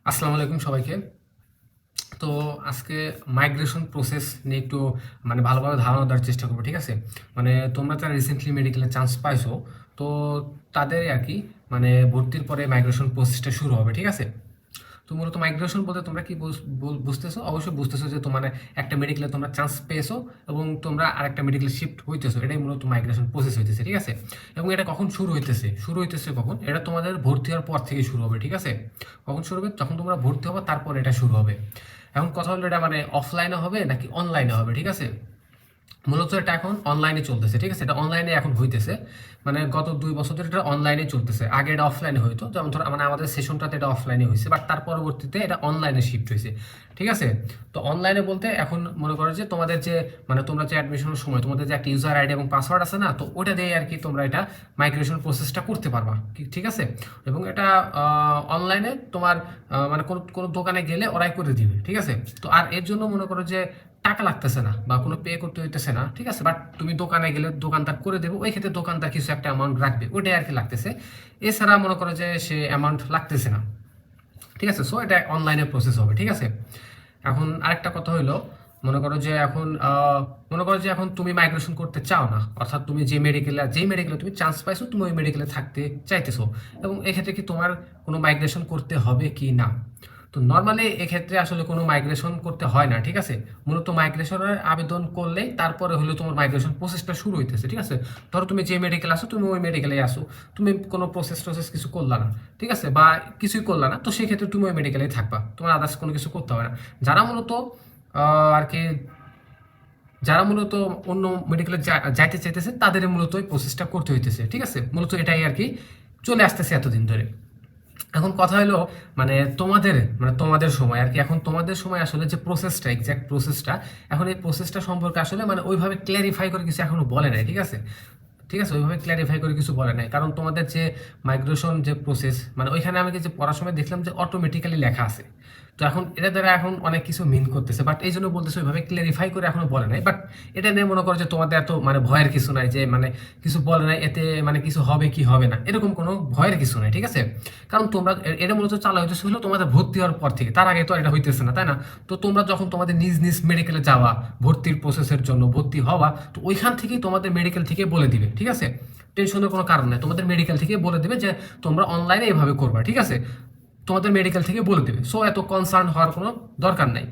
আসসালামু আলাইকুম সবাইকে। তো আজকে মাইগ্রেশন প্রসেস নিয়ে একটু ভালোভাবে ধারণা দেওয়ার চেষ্টা করবো, ঠিক আছে? তোমরা যারা রিসেন্টলি মেডিকেলে চান্স পাইছো, তো তাদের আর কি ভর্তির পরে মাইগ্রেশন প্রসেসটা শুরু হবে, ঠিক আছে? তো মূলত মাইগ্রেশন বলতে তোমরা কি বুঝতেছো? অবশ্যই বুঝতেছো যে তোমার একটা মেডিকেলে তোমরা চান্স পেয়েছো এবং তোমরা আরেকটা মেডিকেলে শিফট হইতেছো, এটাই মূলত মাইগ্রেশন প্রসেস হইতেছে, ঠিক আছে? এবং এটা কখন শুরু হইতেছে কখন? এটা তোমাদের ভর্তি হওয়ার পর থেকে শুরু হবে, ঠিক আছে? কখন শুরু হবে? যখন তোমরা ভর্তি হবে তারপর এটা শুরু হবে। এখন কথা হলো, এটা অফলাইনে হবে নাকি অনলাইনে হবে, ঠিক আছে? মূলত এটা এখন অনলাইনে চলতেছে, ঠিক আছে? এটা অনলাইনে এখন হইতেছে, গত 2 বছর ধরে এটা অনলাইনে চলতেছে। আগে এটা অফলাইনে হইতো, যেমন ধর আমাদের সেশনটাতে এটা অফলাইনে হয়েছে, বাট তার পরবর্তীতে এটা অনলাইনে শিফট হয়েছে, ঠিক আছে? তো অনলাইনে বলতে এখন মনে করো যে তোমাদের যে তোমরা যে অ্যাডমিশনের সময় তোমাদের যে একটা ইউজার আইডি এবং পাসওয়ার্ড আছে না, তো ওটা দিয়ে আর কি তোমরা এটা মাইগ্রেশন প্রসেসটা করতে পারবা, ঠিক আছে? এবং এটা অনলাইনে তোমার কোনো কোনো দোকানে গেলে ওরাই করে দিবে, ঠিক আছে? তো আর এর জন্য মনে করো যে টাকা লাগতেছে না বা কোনো পে করতে হইতেছে না, ঠিক আছে? বাট তুমি দোকানে গেলে দোকানদার করে দেবে, ওই ক্ষেত্রে দোকানদার কিছু একটা অ্যামাউন্ট রাখবে, ওইটাই আর কি লাগতেছে। এছাড়া মনে করো যে সে অ্যামাউন্ট লাগতেছে না, ঠিক আছে? সো এটা অনলাইনে প্রসেস হবে, ঠিক আছে? এখন আরেকটা কথা হইলো, মনে করো যে এখন তুমি মাইগ্রেশন করতে চাও না, অর্থাৎ তুমি যেই মেডিকেলে তুমি চান্স পাইছো, তুমি ওই মেডিকেলে থাকতে চাইতেছো, এবং এক্ষেত্রে কি তোমার কোনো মাইগ্রেশন করতে হবে কি না? তো নর্মালি এক্ষেত্রে আসলে কোনো মাইগ্রেশন করতে হয় না, ঠিক আছে? মূলত মাইগ্রেশনের আবেদন করলেই তারপরে হলো তোমার মাইগ্রেশন প্রসেসটা শুরু হইতেছে, ঠিক আছে? ধরো তুমি যে মেডিকেল আসো, তুমি ওই মেডিকেলে আসো, তুমি কোনো প্রসেস কিছু করলা না, ঠিক আছে? বা কিছুই করলা না, তো সেই ক্ষেত্রে তুমি ওই মেডিকেলেই থাকবা, তোমার আদার্স কোনো কিছু করতে হবে না। যারা মূলত আর কি যারা মূলত অন্য মেডিকেলে যাইতে চাইতেছে, তাদের মূলত এই প্রসেসটা করতে হইতেছে, ঠিক আছে? মূলত এটাই আর কি চলে আসতেছে এতদিন ধরে। এখন কথা হলো, তোমাদের সময় আর কি, এখন তোমাদের সময় আসলে যে প্রসেসটা, এক্সাক্ট প্রসেসটা, এখন এই প্রসেসটা সম্পর্কে আসলে ওইভাবে ক্ল্যারিফাই করে কিছু এখনো বলে নাই, ঠিক আছে? ঠিক আছে, ওইভাবে ক্ল্যারিফাই করে কিছু বলে নাই, কারণ তোমাদের যে মাইগ্রেশন যে প্রসেস, ওইখানে আমি যে পড়ার সময় দেখলাম যে অটোমেটিক্যালি লেখা আছে। তো এখন এটা দ্বারা এখন অনেক কিছু মিন করতেছে, বাট এই জন্য বলতেছে ওইভাবে ক্ল্যারিফাই করে এখনো বলে নাই। বাট এটা নিয়ে মনে করো যে তোমাদের এত ভয়ের কিছু নাই, যে কিছু বলে নাই এতে কিছু হবে কি হবে না, এরকম কোনো ভয়ের কিছু নাই, ঠিক আছে? কারণ তোমরা এটা মূলত চালু হইতেছে হলো তোমাদের ভর্তি হওয়ার পর থেকে, তার আগে তো আর এটা হইতেছে না, তাই না? তো তোমরা যখন তোমাদের নিজ নিজ মেডিকেলে যাওয়া, ভর্তির প্রসেসের জন্য ভর্তি হওয়া, তো ওইখান থেকেই তোমাদের মেডিকেল থেকে বলে দিবে, ঠিক আছে? টেনশনের কোনো কারণ নেই, তোমাদের মেডিকেল থেকে বলে দেবে যে তোমরা অনলাইনে এইভাবে করবা, ঠিক আছে? তোমাদের মেডিকেল থেকে বলে দেবে, সো এত কনসার্ন হওয়ার কোনো দরকার নাই।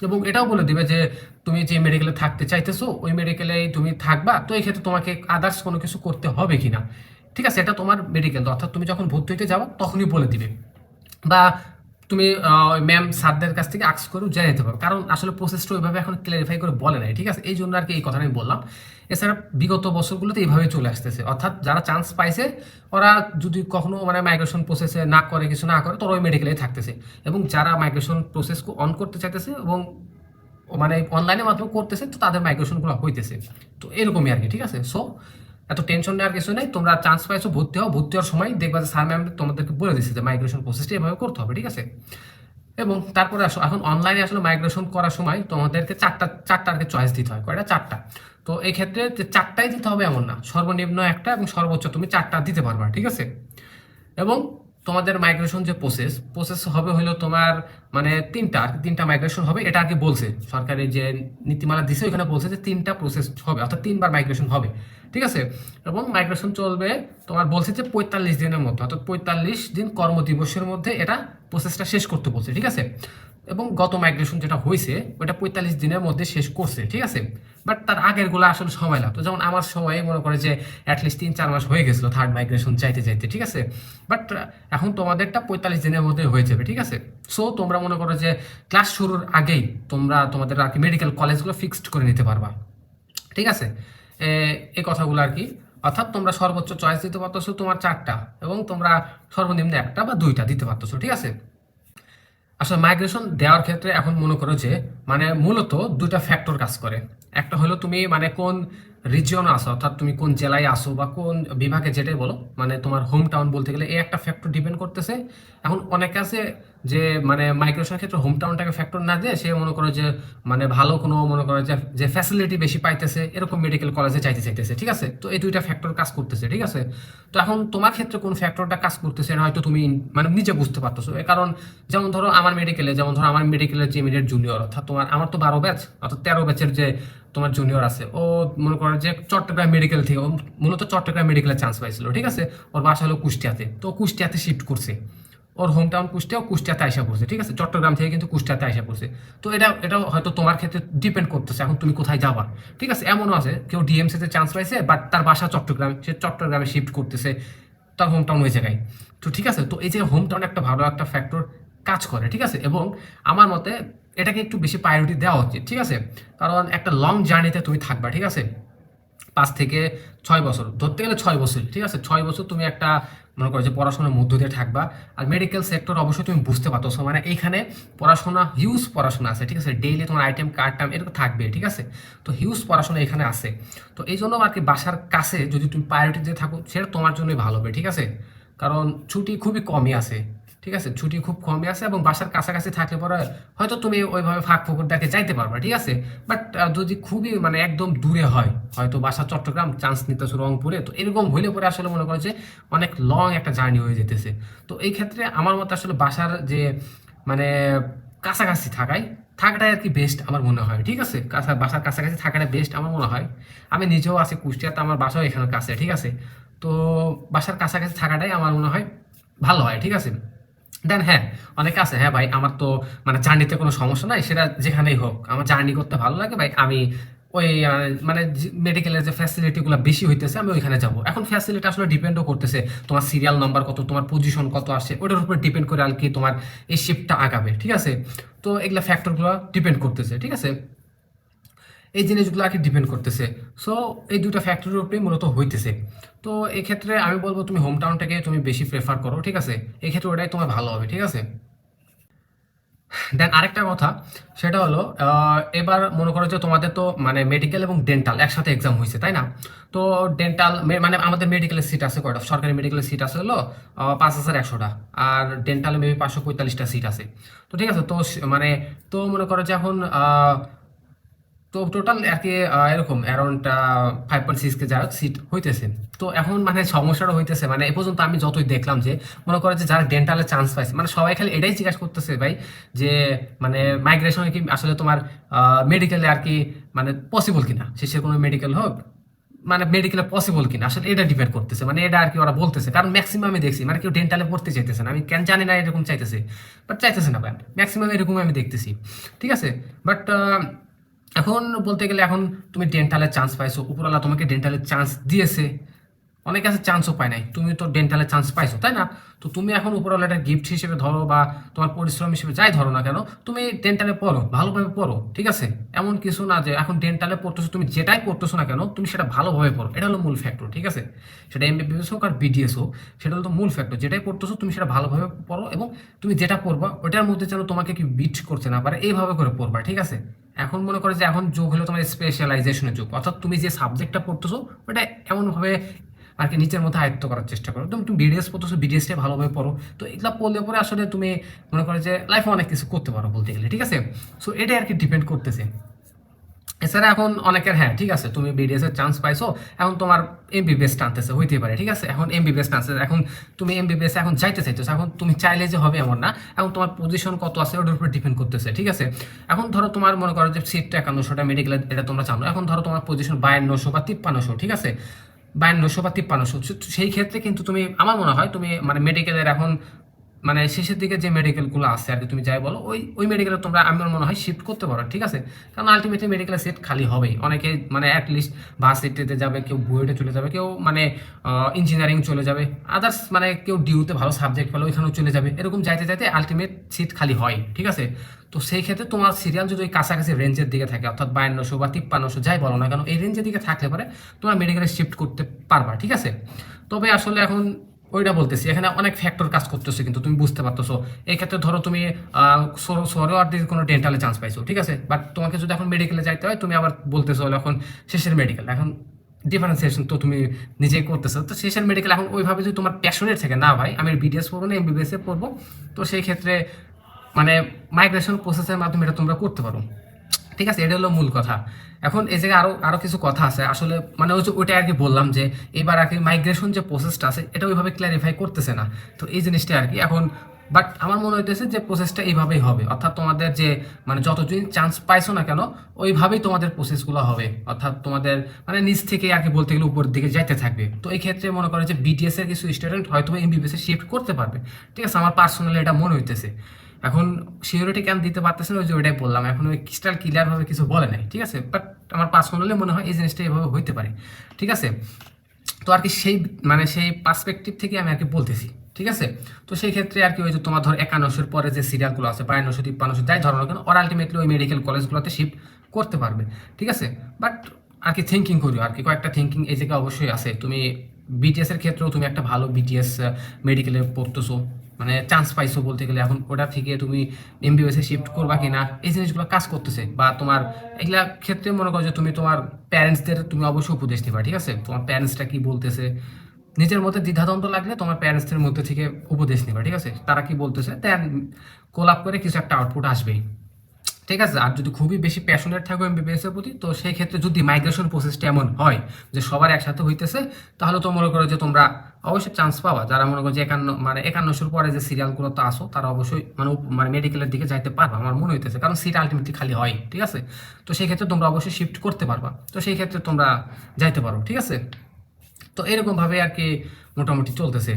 এবং এটাও বলে দিবে যে তুমি যে মেডিকেলে থাকতে চাইতেছো ওই মেডিকেলেই তুমি থাকবা, তো এই ক্ষেত্রে তোমাকে আদার্স কোনো কিছু করতে হবে কিনা, ঠিক আছে? এটা তোমার মেডিকেল, অর্থাৎ তুমি যখন ভর্তি হতে যাবো তখনই বলে দিবে। বা তুমি ম্যাম স্যারদের কাছ থেকে আক্স করেও জেনে নিতে পারো, কারণ আসলে প্রসেসটা ওইভাবে এখন ক্লিয়ারিফাই করে বলে নাই, ঠিক আছে? এই জন্য আর কি এই কথাটা আমি বললাম। এছাড়া বিগত বছরগুলোতে এইভাবে চলে আসতেছে, অর্থাৎ যারা চান্স পাইছে ওরা যদি কখনো মাইগ্রেশন প্রসেসে না করে, কিছু না করে, তোরা ওই মেডিকেলেই থাকতেছে। এবং যারা মাইগ্রেশন প্রসেসকে অন করতে চাইতেছে এবং অনলাইনের মাধ্যমে করতেছে, তো তাদের মাইগ্রেশনগুলো হইতেছে। তো এরকমই আর কি, ঠিক আছে? সো এত টেনশন নেওয়ার কিছু নেই, তোমরা চান্স পাইছো, ভর্তি হওয়ার সময় দেখবা যে স্যার ম্যাম তোমাদেরকে বলে দিচ্ছে যে মাইগ্রেশন প্রসেসটা এভাবে করতে হবে, ঠিক আছে? এবং তারপরে আসো, এখন অনলাইনে আসলে মাইগ্রেশন করার সময় তোমাদেরকে চারটা আর কি চয়েস দিতে হয়, কয়টা? চারটা। তো এই ক্ষেত্রে যে চারটাই দিতে হবে এমন না, সর্বনিম্ন একটা এবং সর্বোচ্চ তুমি চারটা দিতে পারবা, ঠিক আছে? এবং তোমাদের মাইগ্রেশন যে প্রসেস হবে হলো তোমার তিনটা মাইগ্রেশন হবে, এটা আর কি বলছে সরকারি যে নীতিমালা দিছে, ওইখানে বলছে যে তিনটা প্রসেস হবে, অর্থাৎ 3বার মাইগ্রেশন হবে, ঠিক আছে? এবং মাইগ্রেশন চলবে তোমার, বলছে যে 45 দিনের মধ্যে, অর্থাৎ 45 দিন কর্মদিবসের মধ্যে এটা প্রসেসটা শেষ করতে বলছে, ঠিক আছে? এবং গত মাইগ্রেশন যেটা হয়েছে ওটা 45 দিনের মধ্যে শেষ করছে, ঠিক আছে? বাট তার আগের গুলো আসলে সময় লাগতো, যেমন আমার সময় মনে করে যে অ্যাটলিস্ট 3-4 মাস হয়ে গেছিলো থার্ড মাইগ্রেশন চাইতে চাইতে, ঠিক আছে? বাট এখন তোমাদেরটা 45 দিনের মধ্যে হয়ে যাবে, ঠিক আছে? সো তোমরা মনে করো যে ক্লাস শুরুর আগেই তোমরা তোমাদের আর কি মেডিকেল কলেজগুলো ফিক্সড করে নিতে পারবা, ঠিক আছে? এই কথাগুলো আর কি, অর্থাৎ তোমরা সর্বোচ্চ চয়েস দিতে পারতেছো তোমার চারটা, এবং তোমরা সর্বনিম্ন একটা বা দুইটা দিতে পারতেছো, ঠিক আছে? আসলে মাইগ্রেশন দেওয়ার ক্ষেত্রে এখন মনে করো যে মূলত দুইটা ফ্যাক্টর কাজ করে। একটা হলো তুমি কোন রিজিয়ন আসো, অর্থাৎ তুমি কোন জেলায় আসো বা কোন বিভাগে, যেটাই বলো, মানে তোমার হোম টাউন বলতে গেলে এই একটা ফ্যাক্টর ডিপেন্ড করতেছে। এখন অনেকে আছে যে মানে মাইগ্রেশনের ক্ষেত্রে হোম টাউনটাকে ফ্যাক্টর না দিয়ে সে মনে করে যে মানে ভালো কোনো মনে করে যে যে ফ্যাসিলিটি বেশি পাইতেছে এরকম মেডিকেল কলেজে চাইতেছে, ঠিক আছে। তো এই দুইটা ফ্যাক্টর কাজ করতেছে, ঠিক আছে। তো এখন তোমার ক্ষেত্রে কোন ফ্যাক্টরটা কাজ করতেছে এটা হয়তো তুমি মানে নিজে বুঝতে পারতেছো। এর কারণ যেমন ধরো আমার মেডিকেলের যে ইমিডিয়েট জুনিয়র, অর্থাৎ আমার তো 12 ব্যাচ, অর্থাৎ 13 ব্যাচের যে তোমার জুনিয়র আছে, ও মনে করো যে চট্টগ্রাম মেডিকেল থেকে, ও মূলত চট্টগ্রাম মেডিকেলে চান্স পাইছিল, ঠিক আছে। ওর বাসা হলো কুষ্টিয়াতে, তো কুষ্টিয়াতে শিফট করছে। ওর হোম টাউন কুষ্টিয়া, ও কুষ্টিয়াতে আইসা পড়ছে, ঠিক আছে। চট্টগ্রাম থেকে কিন্তু কুষ্টিয়াতে আইসা পড়ছে। তো এটা হয়তো তোমার ক্ষেত্রে ডিপেন্ড করতেছে এখন তুমি কোথায় যাবা, ঠিক আছে। এমনও আছে কেউ ডিএমসিতে চান্স পাইছে বাট তার বাসা চট্টগ্রাম, সে চট্টগ্রামে শিফট করতেছে, তার হোম টাউন ওই জায়গায়। তো ঠিক আছে, তো এই যে হোম টাউন একটা ভালো একটা ফ্যাক্টর কাজ করে, ঠিক আছে। এবং আমার মতে এটাকে একটু বেশি প্রায়োরিটি দেওয়া উচিত, ঠিক আছে। কারণ একটা লং জার্নিতে তুমি থাকবা, ঠিক আছে। 5 থেকে 6 বছর, ধরতে গেলে 6 বছর, ঠিক আছে। 6 বছর তুমি একটা মনে করো যে পড়াশোনার মধ্য দিয়ে থাকবা। আর মেডিকেল সেক্টর অবশ্যই তুমি বুঝতে পারছো, মানে এইখানে পড়াশোনা, হিউজ পড়াশোনা আছে, ঠিক আছে। ডেইলি তোমার আইটেম কার্ড টাইম এরকম থাকবে, ঠিক আছে। তো হিউজ পড়াশোনা এখানে আছে। তো এই জন্য আর কি বাসার কাছে যদি তুমি প্রায়োরিটি দিয়ে থাকো সেটা তোমার জন্যই ভালো হবে, ঠিক আছে। কারণ ছুটি খুবই কমই আছে, ঠিক আছে। ছুটি খুব কমই আছে এবং বাসার কাছাকাছি থাকলে পরে হয়তো তুমি ওইভাবে ফাঁক ফোকর দেখে যাইতে পারবা, ঠিক আছে। বাট যদি খুবই মানে একদম দূরে হয়, হয়তো বাসা চট্টগ্রাম, চান্স নিতেছো রংপুরে, তো এরকম হইলে পরে আসলে মনে করো যে অনেক লং একটা জার্নি হয়ে যেতেছে। তো এই ক্ষেত্রে আমার মতে আসলে বাসার যে মানে কাছাকাছি থাকাটাই আর কি বেস্ট আমার মনে হয়, ঠিক আছে। বাসার কাছাকাছি থাকাটা বেস্ট আমার মনে হয়। আমি নিজেও আছি কুষ্টিয়াতে, আমার বাসাও এখানে কাছে, ঠিক আছে। তো বাসার কাছাকাছি থাকাটাই আমার মনে হয় ভালো হয়, ঠিক আছে। দেন হ্যাঁ, অনেকে আছে, হ্যাঁ ভাই আমার তো মানে জার্নিতে কোনো সমস্যা নাই, সেটা যেখানেই হোক আমার জার্নি করতে ভালো লাগে ভাই, আমি ওই মানে মেডিকেলের যে ফ্যাসিলিটিগুলো বেশি হইতেছে আমি ওইখানে যাব। এখন ফ্যাসিলিটি আসলে ডিপেন্ডও করতেছে তোমার সিরিয়াল নাম্বার কত, তোমার পজিশন কত আসছে, ওটার উপর ডিপেন্ড করে আর কি তোমার এই শিফটটা আগাবে, ঠিক আছে। তো এগুলা ফ্যাক্টরগুলো ডিপেন্ড করতেছে, ঠিক আছে। এই জিনিসগুলো আর কি ডিপেন্ড করতেছে। সো এই দুটো ফ্যাক্টরের উপরেই মূলত হইতেছে। তো এক্ষেত্রে আমি বলবো তুমি হোম টাউনটাকে তুমি বেশি প্রেফার করো, ঠিক আছে। এক্ষেত্রে ওটাই তোমার ভালো হবে, ঠিক আছে। দেন আরেকটা কথা, সেটা হলো এবার মনে করো যে তোমাদের তো মানে মেডিকেল এবং ডেন্টাল একসাথে এক্সাম হয়েছে, তাই না। তো ডেন্টাল মানে আমাদের মেডিকেলের সিট আছে কয়টা, সরকারি মেডিকেলের সিট আছে হলো 5100টা, আর ডেন্টালে মেবি 545টা সিট আছে। তো ঠিক আছে, তো মানে তো মনে করো যে এখন তো টোটাল আর কি এরকম অ্যারাউন্ড 5.6 কে যাই সিট হইতেছে। তো এখন মানে সমস্যাটা হইতেছে, মানে এ পর্যন্ত আমি যতই দেখলাম যে মনে করে যে যারা ডেন্টালে চান্স পাইছে, মানে সবাই খালি এটাই জিজ্ঞাসা করতেছে ভাই যে মানে মাইগ্রেশনে কি আসলে তোমার মেডিকেলে আর কি মানে পসিবল কিনা, শেষে কোনো মেডিকেল হোক, মানে মেডিকেলে পসিবল কিনা, আসলে এটা ডিপেন্ড করতেছে, মানে এটা আর কি ওরা বলতেছে। কারণ ম্যাক্সিমাম আমি দেখছি মানে কেউ ডেন্টালে পড়তে চাইতেছে না, আমি কেন জানি না এরকম চাইতেছে, বাট চাইতেছে না ভাই, ম্যাক্সিমাম এরকম আমি দেখতেছি, ঠিক আছে। বাট এখন বলতে গেলে এখন তুমি ডেন্টালের চান্স পাইছো, উপরওয়ালা তোমাকে ডেন্টালের চান্স দিয়েছে, অনেকে আছে চান্সও পায় নাই, তুমি তো ডেন্টালের চান্স পাইছো, তাই না। তো তুমি এখন উপরওয়ালা একটা গিফট হিসেবে ধরো বা তোমার পরিশ্রম হিসেবে যাই ধরো না কেন, তুমি ডেন্টালে পড়ো, ভালোভাবে পড়ো, ঠিক আছে। এমন কিছু না যে এখন ডেন্টালে পড়তেছো, তুমি যেটাই পড়তেছো না কেন তুমি সেটা ভালোভাবে পড়ো, এটা হলো মূল ফ্যাক্টর, ঠিক আছে। সেটা এমবিবিএস হোক আর বিডিএস হোক, সেটা হলো মূল ফ্যাক্টর, যেটাই পড়তেছো তুমি সেটা ভালোভাবে পড়ো, এবং তুমি যেটা পড়বা ওটার মধ্যে যেন তোমাকে কি বিট করতে না পারে এইভাবে করে পড়বা, ঠিক আছে। এখন মনে করো যে এখন যুগ হলো তোমার স্পেশালাইজেশনের যুগ, অর্থাৎ তুমি যে সাবজেক্টটা পড়তেছো ওটা এমনভাবে আর কি নিজের মধ্যে আয়ত্ত করার চেষ্টা করো। তুমি বিডিএস পড়তেছো, বিডিএসটাই ভালোভাবে পড়ো। তো এগুলো পড়লে পরে আসলে তুমি মনে করো যে লাইফে অনেক কিছু করতে পারো বলতে গেলে, ঠিক আছে। সো এটাই আর কি ডিপেন্ড করতেছে। এছাড়া এখন অনেকের হ্যাঁ ঠিক আছে, তুমি বিডিএস এর চান্স পাইছো, এখন তোমার এমবিবিএস টানতেছে, হইতে পারে, ঠিক আছে। এখন এমবিবিএস টানতেছে, এখন তুমি এমবিবিএস এখন যাইতে চাইতেছো, এখন তুমি চাইলে যে হবে এমন না, এখন তোমার পজিশন কত আছে ওটার উপর ডিপেন্ড করতেছে, ঠিক আছে। এখন ধরো তোমার মনে করো যে সিটটা 5100টা মেডিকেল, এটা তোমরা জানো। এখন ধরো তোমার পজিশন 5200 বা 5300, ঠিক আছে, 5200 বা 5300, সেই ক্ষেত্রে কিন্তু তুমি আমার মনে হয় তুমি মানে মেডিকেলের এখন মানে শেষের দিকে যে মেডিকেলগুলো আছে আর কি, তুমি যাই বলো ওই মেডিকেলে তোমরা আমার মনে হয় শিফট করতে পারো, ঠিক আছে। কারণ আলটিমেটলি মেডিকেলের সিট খালি হবেই, অনেকে মানে অ্যাটলিস্ট ভার্সিটিতে যাবে, কেউ বুয়েটে চলে যাবে, কেউ মানে ইঞ্জিনিয়ারিং চলে যাবে, আদার্স মানে কেউ ডিউতে ভালো সাবজেক্ট পেলো ওইখানেও চলে যাবে, এরকম যাইতে যাইতে আলটিমেট সিট খালি হয়, ঠিক আছে। তো সেই ক্ষেত্রে তোমার সিরিয়াল যদি ওই কাছাকাছি রেঞ্জের দিকে থাকে, অর্থাৎ 5200 বা 5300 যাই বলো না কেন, এই রেঞ্জের দিকে থাকলে পরে তোমার মেডিকেলে শিফট করতে পারবা, ঠিক আছে। তবে আসলে এখন ওইটা বলতেছি, এখানে অনেক ফ্যাক্টর কাজ করতেছে কিন্তু তুমি বুঝতে পারতেছো। এই ক্ষেত্রে ধরো তুমি সরোয়ার দিকে কোনো ডেন্টালে চান্স পাইছো, ঠিক আছে, বাট তোমাকে যদি এখন মেডিকেলে যাইতে হয়, তুমি আবার বলতেছো হলো এখন শেষের মেডিকেল, এখন ডিফারেন্সিয়েশন তো তুমি নিজেই করতেছো। তো শেষের মেডিকেল এখন ওইভাবে যদি তোমার প্যাশনের থেকে না ভাই আমি বিডিএস পড়বো না এমবিবিএস এ পড়বো, তো সেই ক্ষেত্রে মানে মাইগ্রেশন প্রসেসের মাধ্যমে এটা তোমরা করতে পারো। ঠিক আছে, এটা হলো মূল কথা। এখন এই জায়গায় আরো আরো কিছু কথা আছে আসলে, মানে ওই যে ওইটা আর কি বললাম যে এবার আর কি মাইগ্রেশন যে প্রসেসটা আছে এটা ওইভাবে ক্ল্যারিফাই করতেছে না, তো এই জিনিসটা আর কি এখন। বাট আমার মনে হইতেছে যে প্রসেসটা এইভাবেই হবে, অর্থাৎ তোমাদের যে মানে যতদিন চান্স পাইছো না কেন ওইভাবেই তোমাদের প্রসেসগুলো হবে, অর্থাৎ তোমাদের মানে নিচ থেকে আর কি বলতে গেলে উপরের দিকে যাইতে থাকবে। তো এই ক্ষেত্রে মনে করো যে বিটিএস এর কিছু স্টুডেন্ট হয়তো এমবিবিএস এ শিফট করতে পারবে। ঠিক আছে, আমার পার্সোনালি এটা মনে হইতেছে। এখন সিওরিটি কেন দিতে পারতেছে না, ওই যে ওইটাই বললাম, এখন ওই ক্রিস্টাল ক্লিয়ার ভাবে কিছু বলে নাই। ঠিক আছে, বাট আমার পার্সোনালি মনে হয় এই জিনিসটা এভাবে হইতে পারে। ঠিক আছে, তো আর কি সেই মানে সেই পার্সপেক্টিভ থেকে আমি আর কি বলতেছি। ঠিক আছে, তো সেই ক্ষেত্রে আর কি ওই যে তোমার ধর 51-এর পরে যে সিরিয়ালগুলো আছে 52, 53 যাই ধরো না কেন ওরা আলটিমেটলি ওই মেডিকেল কলেজগুলোতে শিফট করতে পারবে। ঠিক আছে, বাট আর কি থিঙ্কিং করিও আর কি, কয়েকটা থিঙ্কিং এই জায়গায় অবশ্যই আছে। তুমি বিটিএস এর ক্ষেত্রেও তুমি একটা ভালো বিটিএস মেডিকেলে পড়তেছো, মানে চান্স পাইছো বলতে গেলে, এখন ওটা থেকে তুমি এমবিবিএস এ শিফট করবা কিনা এই জিনিসগুলো কাজ করতেছে। বা তোমার এগুলা ক্ষেত্রে মনে করো যে তুমি তোমার প্যারেন্টসদের তুমি অবশ্যই উপদেশ দিবা। ঠিক আছে, তোমার প্যারেন্টসটা কি বলতেছে, নিজের মধ্যে দ্বিধাদ্বন্দ্ব লাগলে তোমার প্যারেন্টসদের মধ্যে থেকে উপদেশ নিবা। ঠিক আছে, তারা কি বলতেছে দেন কোলাপ করে কিছু একটা আউটপুট আসবেই। ঠিক আছে, আর যদি খুবই বেশি প্যাশনেট থাকো এমবিবিএস এর প্রতি, তো সেই ক্ষেত্রে যদি মাইগ্রেশন প্রসেসটা এমন হয় যে সবার একসাথে হইতেছে, তাহলে তো মনে করো যে তোমরা অবশ্যই চান্স পাবা। যারা মনে করো যে 51-এর পরে যে সিরিয়ালগুলো তো আসো তারা অবশ্যই মানে মেডিকেলের দিকে যাইতে পারবা আমার মনে হইতেছে, কারণ সিট আলটিমেটলি খালি হয়। ঠিক আছে, তো সেই ক্ষেত্রে তোমরা অবশ্যই শিফট করতে পারবা, তো সেই ক্ষেত্রে তোমরা যাইতে পারো। ঠিক আছে, তো এরকম ভাবে আর কি মোটামুটি চলতেছে।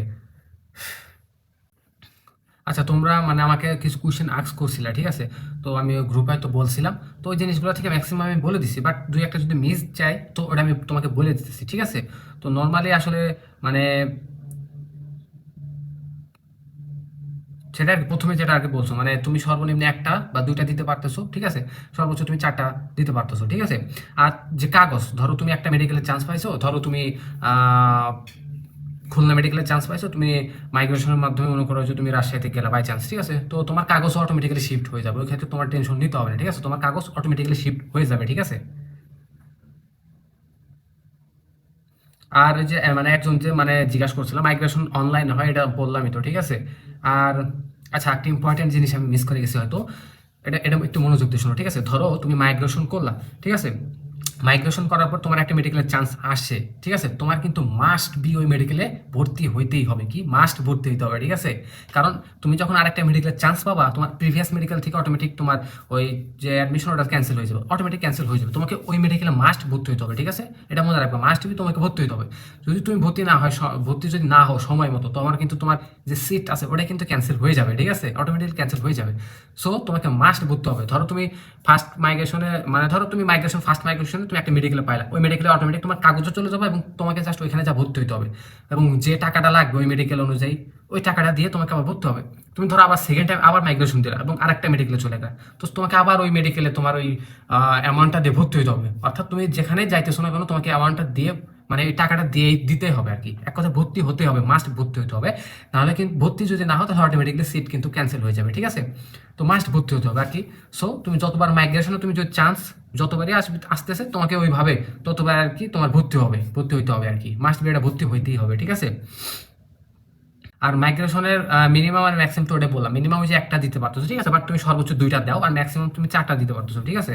আচ্ছা, তোমরা মানে আমাকে কিছু কোশ্চেন আস্ক করছিলা। ঠিক আছে, তো আমি ওই গ্রুপে তো বলছিলাম, তো ওই জিনিসগুলো থেকে ম্যাক্সিমাম আমি বলে দিছি, বাট দুই একটা যদি মিস যায় তো ওটা আমি তোমাকে বলে দিতেছি। ঠিক আছে, তো নর্মালি আসলে মানে সেটা আর কি প্রথমে যেটা আর কি বলছো, মানে তুমি সর্বনিম্ন একটা বা দুইটা দিতে পারতেছো। ঠিক আছে, সর্বোচ্চ তুমি চারটা দিতে পারতেছো। ঠিক আছে, আর যে কাগজ ধরো তুমি একটা মেডিকেলের চান্স পাইছো, ধরো তুমি আহ, খুলনা মেডিকেলের চান্স পাইছো, তুমি মাইগ্রেশনের মাধ্যমে মনে করো যে তুমি রাজশাহীতে গেলে বাই চান্স। ঠিক আছে, তো তোমার কাগজ অটোমেটিক্যালি শিফট হয়ে যাবে, ওই ক্ষেত্রে তোমার টেনশন নিতে হবে না। ঠিক আছে, তোমার কাগজ অটোমেটিক্যালি শিফট হয়ে যাবে। ঠিক আছে, আর এই যে মানে একজন যে মানে জিজ্ঞাসা করছিলাম মাইগ্রেশন অনলাইন হয়, এটা বললামই তো। ঠিক আছে, আর আচ্ছা একটা ইম্পর্টেন্ট জিনিস আমি মিস করে গেছি হয়তো, এটা এটা একটু মনোযোগ দিয়ে শোনো। ঠিক আছে, ধরো তুমি মাইগ্রেশন করলা। ঠিক আছে, মাইগ্রেশন করার পর তোমার একটা মেডিকেলের চান্স আসছে। ঠিক আছে, তোমার কিন্তু মাস্ট বি ওই মেডিকেলে ভর্তি হইতেই হবে, কি মাস্ট ভর্তি হইতে হবে। ঠিক আছে, কারণ তুমি যখন আরেকটা মেডিকেলের চান্স পাবা তোমার প্রিভিয়াস মেডিকেল থেকে অটোমেটিক তোমার ওই যে অ্যাডমিশন ওটা ক্যান্সেল হয়ে যাবে, অটোমেটিক ক্যান্সেল হয়ে যাবে, তোমাকে ওই মেডিকেলে মাস্ট ভর্তি হইতে হবে। ঠিক আছে, এটা মনে রাখবে, মাস্ট বি তোমাকে ভর্তি হইতে হবে। যদি তুমি ভর্তি না হয় ভর্তি যদি না হও সময় মতো, তোমার কিন্তু তোমার যে সিট আছে ওটা কিন্তু ক্যান্সেল হয়ে যাবে। ঠিক আছে, অটোমেটিক ক্যান্সেল হয়ে যাবে। সো তোমাকে মাস্ট ভর্তি হবে। ধরো তুমি ফার্স্ট মাইগ্রেশনে মানে ধরো তুমি মাইগ্রেশন ফার্স্ট মাইগ্রেশনে তুমি একটা মেডিকেলে পাইলা, ওই মেডিকেলে অটোমেটিক তোমার কাগজও চলে যাবে এবং তোমাকে জাস্ট ওইখানে যা ভর্তি হইতে হবে, এবং যে টাকাটা লাগবে ওই মেডিকেল অনুযায়ী ওই টাকাটা দিয়ে তোমাকে আবার ভর্তি হবে। তুমি ধরো আবার সেকেন্ড টাইম আবার মাইগ্রেশন দিলা এবং আরেকটা মেডিকেলে চলে গেলে, তো তোমাকে আবার ওই মেডিকেলে তোমার ওই অ্যামাউন্টটা দিয়ে ভর্তি হইতে হবে। অর্থাৎ তুমি যেখানে যাইতেছো না কেন তোমাকে অ্যামাউন্টটা দিয়ে মানে এই টাকাটা দিয়ে দিতে হবে আর কি, এক কথা ভর্তি হতে হবে, মাস্ট ভর্তি হতে হবে। নাহলে কিন্তু ভর্তি যদি না হয় তাহলে অটোমেটিকলি সিট কিন্তু ক্যান্সেল হয়ে যাবে। ঠিক আছে, তো মাস্ট ভর্তি হতে হবে আর কি। সো তুমি যতবার মাইগ্রেশনে তুমি যদি চান্স যতবারই আসতেছে তোমাকে ওইভাবে ততবার আর কি তোমার ভর্তি হইতে হবে আর কি, মাস্ট বি এটা ভর্তি হইতেই হবে। ঠিক আছে, আর মাইগ্রেশনের মিনিমাম আর ম্যাক্সিমাম তো ওটা বললাম, মিনিমাম যে একটা দিতে পারতেছো। ঠিক আছে, বাট তুমি সর্বোচ্চ দুইটা দাও, আর ম্যাক্সিমাম তুমি চারটা দিতে পারতেছো। ঠিক আছে,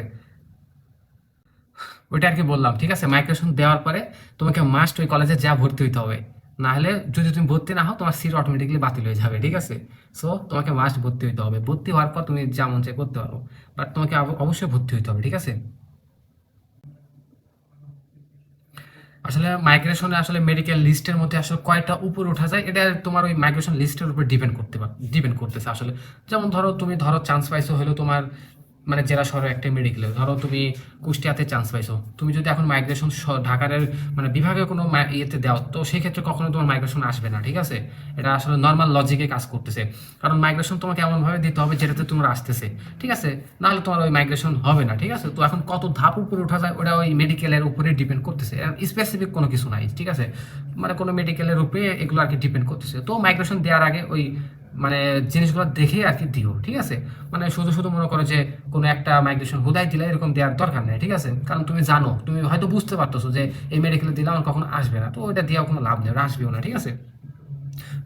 ওইটা আর কি বললাম। ঠিক আছে, মাইগ্রেশন দেওয়ার পরে তোমাকে মাস্ট ওই কলেজে যা ভর্তি হইতে হবে, না হলে যদি তুমি ভর্তি না হও তোমার সিট অটোমেটিকলি বাতিল হয়ে যাবে। ঠিক আছে, সো তোমাকে মাস্ট ভর্তি হইতে হবে, ভর্তি হওয়ার পর তুমি যা মন চাই করতে পারো, বাট তোমাকে অবশ্যই ভর্তি হইতে হবে। ঠিক আছে, আসলে মাইগ্রেশনে আসলে মেডিকেল লিস্টের মধ্যে আসলে কয়টা উপরে ওঠা যায় এটা তোমার ওই মাইগ্রেশন লিস্টের উপর ডিপেন্ড করতেছে আসলে। যেমন ধরো তুমি ধরো চান্স পাইছো হলো তোমার মানে জেলা শহরে একটা মেডিকেলে, ধরো তুমি কুষ্টিয়াতে চান্স পাইছো, তুমি যদি এখন মাইগ্রেশন ঢাকার মানে বিভাগে কোনো ইয়েতে দাও, তো সেই ক্ষেত্রে কখনো তোমার মাইগ্রেশন আসবে না। ঠিক আছে, এটা আসলে নর্মাল লজিকে কাজ করতেছে, কারণ মাইগ্রেশন তোমাকে এমনভাবে দিতে হবে যেটাতে তোমার আসতেছে। ঠিক আছে, নাহলে তোমার ওই মাইগ্রেশন হবে না। ঠিক আছে, তো এখন কত ধাপ উপরে ওঠা যায় ওটা ওই মেডিকেলের উপরে ডিপেন্ড করতেছে, স্পেসিফিক কোনো কিছু নাই। ঠিক আছে, মানে কোনো মেডিকেলের উপরে এগুলো আর কি ডিপেন্ড করতেছে। তো মাইগ্রেশন দেওয়ার আগে ওই মানে জিনিসগুলো দেখেই আর কি দিও, ঠিক আছে? মানে শুধু শুধু মনে করো যে কোনো একটা মাইগ্রেশন হুদাই দিলে এরকম দেওয়ার দরকার নেই, ঠিক আছে? কারণ তুমি জানো, তুমি হয়তো বুঝতে পারতেছো যে এই মেডিকেলে দিলে আমার কখনো আসবে না, তো ওইটা দেওয়া কোনো লাভ নেই, ওটা আসবেও না, ঠিক আছে?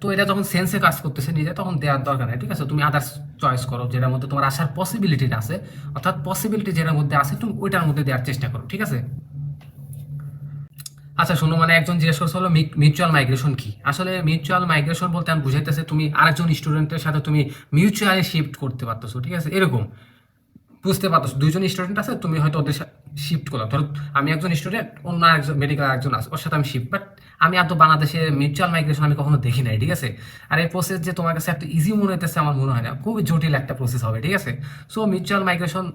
তো এটা যখন সেন্সে কাজ করতেছে নিজে, তখন দেওয়ার দরকার নেই, ঠিক আছে? তুমি আদার্স চয়েস করো যেটার মধ্যে তোমার আসার পসিবিলিটিটা আছে, অর্থাৎ পসিবিলিটি যেটার মধ্যে আছে তুমি ওইটার মধ্যে দেওয়ার চেষ্টা করো, ঠিক আছে? আচ্ছা শোনো, মানে একজন জিজ্ঞেস করছে হলো মিউচুয়াল মাইগ্রেশন কি। আসলে মিউচুয়াল মাইগ্রেশন বলতে আমি বুঝাইতেছে তুমি আরেকজন স্টুডেন্টের সাথে তুমি মিউচুয়ালি শিফট করতে পারতেছো, ঠিক আছে? এরকম বুঝতে পারতেছো, দুইজন স্টুডেন্ট আছে, তুমি হয়তো ওদের শিফট করলাম, ধরো আমি একজন স্টুডেন্ট, অন্য একজন মেডিকেল একজন আছে, ওর সাথে আমি শিফট, বাট আমি আর তো বাংলাদেশে মিউচুয়াল মাইগ্রেশন আমি কখনো দেখি নাই, ঠিক আছে? আর এই প্রসেস যে তোমার কাছে একটা ইজি মনে হইতেছে আমার মনে হয় না, খুবই জটিল একটা প্রসেস হবে, ঠিক আছে? সো মিউচুয়াল মাইগ্রেশন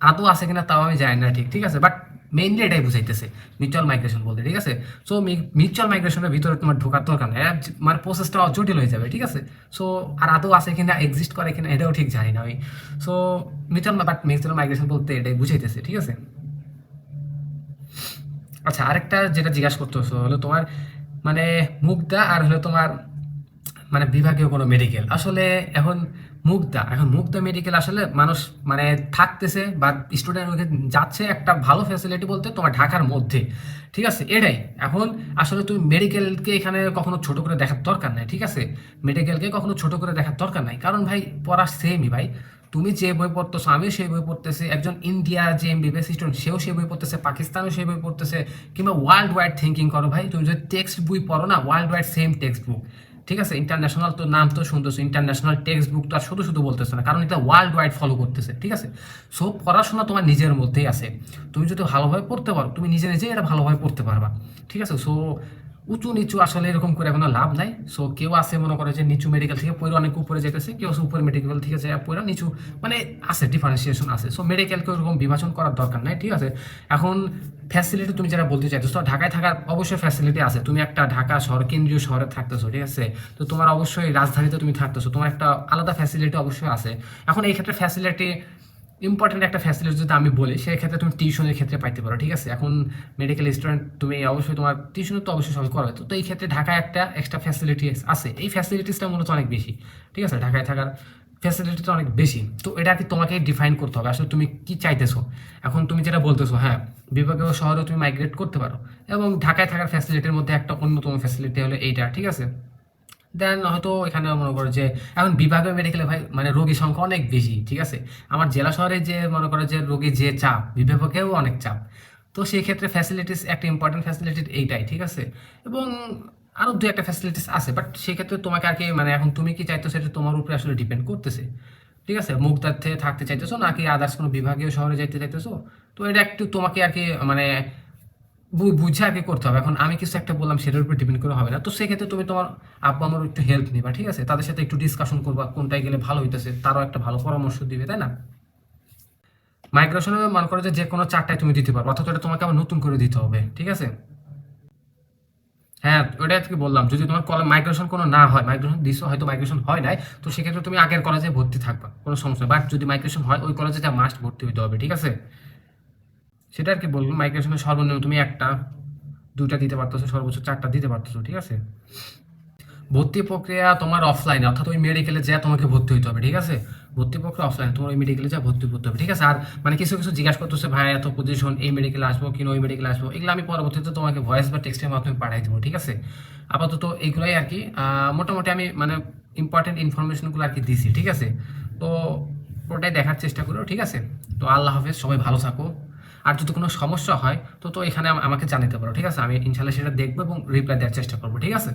আদৌ আছে কিনা তাও আমি জানি না, ঠিক ঠিক আছে, বাট মেইনলি এটাই বুঝাইতেছে মিউচুয়াল মাইগ্রেশন বলতে, ঠিক আছে? সো মিউচুয়াল মাইগ্রেশনের ভিতরে তোমার ঢোকার দরকার নেই, মানে প্রসেসটা জটিল হয়ে যাবে, ঠিক আছে? সো আর আদৌ আছে কিনা, এক্সিস্ট করে কিনা, এটাও ঠিক জানি না আমি। সো মিউচুয়াল মাইগ্রেশন বলতে এটাই বুঝাইতেছে, ঠিক আছে? আচ্ছা, আরেকটা যেটা জিজ্ঞাসা করতেছো হলো তোমার মানে মুগ্ধা আর হলো তোমার মানে বিভাগীয় কোনো মেডিকেল। আসলে এখন মুগ্ধা মেডিকেল আসলে মানুষ মানে থাকতেছে বা স্টুডেন্ট ওকে যাচ্ছে একটা ভালো ফ্যাসিলিটি বলতে তোমার ঢাকার মধ্যে, ঠিক আছে? এটাই এখন আসলে তুমি মেডিকেলকে এখানে কখনো ছোট করে দেখার দরকার নাই, ঠিক আছে? মেডিকেলকে কখনো ছোট করে দেখার দরকার নাই, কারণ ভাই পড়া সেমই ভাই। তুমি যে বই পড়তেছো আমিও সেই বই পড়তেছি, একজন ইন্ডিয়া যে এমবিবিএস স্টুডেন্ট সেও সেই বই পড়তেছে, পাকিস্তানও সেই বই পড়তেছে, কিংবা ওয়ার্ল্ড ওয়াইড থিঙ্কিং করো ভাই, তুমি যদি টেক্সট বই পড়ো না, world wide same text book, ঠিক আছে? ইন্টারন্যাশনাল তো নাম তো শুনতেছো, ইন্টারন্যাশনাল টেক্সট বুক তো আর শুধু শুধু বলতেছে না, কারণ এটা ওয়ার্ল্ড ওয়াইড ফলো করতেছে, ঠিক আছে? সো পড়াশোনা তোমার নিজের মধ্যেই আছে, তুমি যদি ভালোভাবে পড়তে পারো তুমি নিজে নিজে এটা ভালোভাবে পড়তে পারবা, ঠিক আছে? সো উঁচু নিচু আসলে এরকম করে কোনো লাভ নাই। সো কেউ আছে মনে করে যে নিচু মেডিকেল থেকে পড়ে অনেক উপরে যেতেছে, কেউ আছে উপরে মেডিকেল থেকে যায় পড়ে নিচু, মানে আছে ডিফারেন্সিয়েশন আছে। সো মেডিকেলকে ওরকম বিভাজন করার দরকার নাই, ঠিক আছে? এখন ফ্যাসিলিটি তুমি যারা বলতে চাইছো, তো ঢাকায় থাকার অবশ্যই ফ্যাসিলিটি আছে, তুমি একটা ঢাকা শহর কেন্দ্রীয় শহরে থাকতেছো, ঠিক আছে? তো তোমার অবশ্যই রাজধানীতে তুমি থাকতেছো, তোমার একটা আলাদা ফ্যাসিলিটি অবশ্যই আছে। এখন এই ক্ষেত্রে ফ্যাসিলিটি ইম্পর্টেন্ট একটা ফ্যাসিলিটি যদি আমি বলি, সেই ক্ষেত্রে তুমি টিউশনের ক্ষেত্রে পাইতে পারো, ঠিক আছে? এখন মেডিকেল স্টুডেন্ট তুমি অবশ্যই তোমার টিউশনের তো অবশ্যই সবাই করবে, তো এই ক্ষেত্রে ঢাকায় একটা এক্সট্রা ফ্যাসিলিটি আছে, এই ফ্যাসিলিটিসটা মূলত অনেক বেশি, ঠিক আছে? ঢাকায় থাকার ফ্যাসিলিটিটা অনেক বেশি, তো এটা আর কি তোমাকে ডিফাইন করতে হবে আসলে তুমি কি চাইতেছো। এখন তুমি যেটা বলতেছো, হ্যাঁ বিভাগীয় শহরে তুমি মাইগ্রেট করতে পারো, এবং ঢাকায় থাকার ফ্যাসিলিটির মধ্যে একটা অন্যতম ফ্যাসিলিটি হলো এইটা, ঠিক আছে? দেন হয়তো এখানে মনে করো যে এখন বিভাগীয় মেডিকেলে ভাই মানে রোগীর সংখ্যা অনেক বেশি, ঠিক আছে? আমার জেলা শহরে যে মনে করো যে রোগীর যে চাপ, বিভাগেও অনেক চাপ, তো সেই ক্ষেত্রে ফ্যাসিলিটিস একটা ইম্পর্টেন্ট ফ্যাসিলিটি এইটাই, ঠিক আছে? এবং আরও দু একটা ফ্যাসিলিটিস আছে, বাট সেক্ষেত্রে তোমাকে আর কি মানে এখন তুমি কি চাইতো সেটা তোমার উপরে আসলে ডিপেন্ড করতেছে, ঠিক আছে? মুগদাতে থাকতে চাইতেছো নাকি আদার্স কোনো বিভাগীয় শহরে যেতে চাইতেছো, তো এটা একটু তোমাকে আর কি মানে বুঝে আগে করতে হবে। এখন আমি কিছু একটা বললাম সেটার উপর ডিপেন্ড করে হবে না, তো সেক্ষেত্রে তুমি তোমার আব্বু আমার একটু হেল্প নিবা, ঠিক আছে? তাদের সাথে একটু ডিসকাশন করবা কোনটায় গেলে ভালো হইতেছে, তারও একটা ভালো পরামর্শ দিবে, তাই না? মাইগ্রেশনে মনে করো যে কোনো চারটায় তুমি দিতে পারো, অথচ এটা তোমাকে আবার নতুন করে দিতে হবে, ঠিক আছে? হ্যাঁ ওইটা আজকে বললাম, যদি তোমার মাইগ্রেশন কোনো না হয়, মাইগ্রেশন দিছো হয়তো মাইগ্রেশন হয় নাই, তো সেক্ষেত্রে তুমি আগের কলেজে ভর্তি থাকবা, কোনো সমস্যা নেই, বাট যদি মাইগ্রেশন হয় ওই কলেজে যা মাস্ট ভর্তি হইতে হবে, ঠিক আছে? সেটা আর কি বলবো, মাইগ্রেশনের সর্বনিম্ন তুমি একটা দুইটা দিতে পারতেছো, সর্বোচ্চ চারটা দিতে পারতেছো, ঠিক আছে? ভর্তি প্রক্রিয়া তোমার অফলাইনে, অর্থাৎ ওই মেডিকেলে যা তোমাকে ভর্তি হইতে হবে, ঠিক আছে? ভর্তি প্রক্রিয়া অফলাইনে, তোমার ওই মেডিকেলে যা ভর্তি করতে হবে, ঠিক আছে? আর মানে কিছু কিছু জিজ্ঞাসা করতেছে ভাই এত পজিশন এই মেডিকেলে আসবো কিনা ওই মেডিকেলে আসবো, এগুলো আমি পরবর্তীতে তোমাকে ভয়েস বা টেক্সটের মাধ্যমে পাঠাই দেবো, ঠিক আছে? আপাতত এইগুলাই আর কি মোটামুটি আমি মানে ইম্পর্টেন্ট ইনফরমেশনগুলো আর কি দিছি, ঠিক আছে? তো ওটাই দেখার চেষ্টা করো, ঠিক আছে? তো আল্লাহ হাফেজ, সবাই ভালো থাকো। আর যদি কোনো সমস্যা হয় তো তো এখানে আমাকে জানাতে পারো, ঠিক আছে? আমি ইনশাল্লাহ সেটা দেখবো এবং রিপ্লাই দেওয়ার চেষ্টা করবো, ঠিক আছে?